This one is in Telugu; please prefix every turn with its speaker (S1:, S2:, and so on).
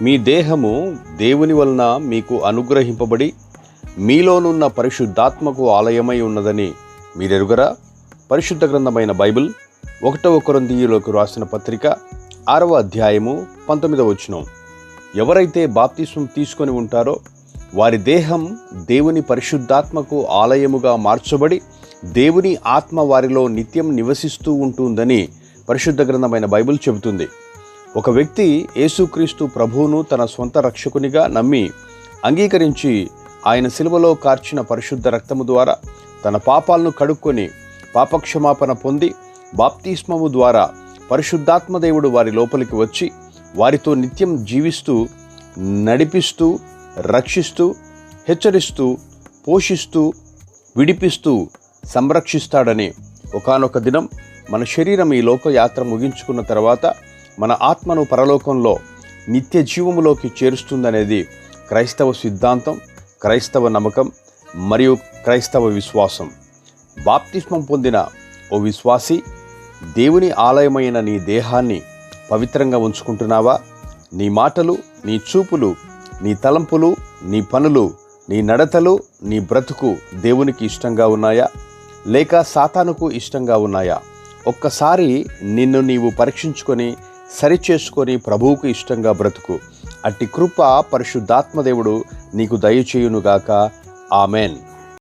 S1: మీ దేహము దేవుని వలన మీకు అనుగ్రహింపబడి మీలోనున్న పరిశుద్ధాత్మకు ఆలయమై ఉన్నదని మీరెరుగరా? పరిశుద్ధ గ్రంథమైన బైబిల్ 1 కొరింథీయులకు రాసిన పత్రిక 6వ అధ్యాయము 19వ వచనం. ఎవరైతే బాప్తిస్మం తీసుకొని ఉంటారో వారి దేహం దేవుని పరిశుద్ధాత్మకు ఆలయముగా మార్చబడి దేవుని ఆత్మ వారిలో నిత్యం నివసిస్తూ ఉంటుందని పరిశుద్ధ గ్రంథమైన బైబిల్ చెబుతుంది. ఒక వ్యక్తి యేసుక్రీస్తు ప్రభువును తన సొంత రక్షకునిగా నమ్మి అంగీకరించి ఆయన శిలువలో కార్చిన పరిశుద్ధ రక్తము ద్వారా తన పాపాలను కడుక్కొని పాపక్షమాపణ పొంది బాప్తిస్మము ద్వారా పరిశుద్ధాత్మ దేవుడు వారి లోపలికి వచ్చి వారితో నిత్యం జీవిస్తూ, నడిపిస్తూ, రక్షిస్తూ, హెచ్చరిస్తూ, పోషిస్తూ, విడిపిస్తూ సంరక్షిస్తాడని ఒకానొక దినం మన శరీరం ఈ లోకయాత్ర ముగించుకున్న తర్వాత మన ఆత్మను పరలోకంలో నిత్య జీవములోకి చేరుస్తుందనేది క్రైస్తవ సిద్ధాంతం, క్రైస్తవ నమ్మకం మరియు క్రైస్తవ విశ్వాసం. బాప్తిస్మం పొందిన ఓ విశ్వాసి, దేవుని ఆలయమైన నీ దేహాన్ని పవిత్రంగా ఉంచుకుంటున్నావా? నీ మాటలు, నీ చూపులు, నీ తలంపులు, నీ పనులు, నీ నడతలు, నీ బ్రతుకు దేవునికి ఇష్టంగా ఉన్నాయా? లేక సాతానుకు ఇష్టంగా ఉన్నాయా? ఒక్కసారి నిన్ను నీవు పరీక్షించుకొని సరిచేసుకొని ప్రభువుకు ఇష్టంగా బ్రతుకు. అట్టి కృప పరిశుద్ధాత్మ దేవుడు నీకు దయచేయునుగాక. ఆమెన్.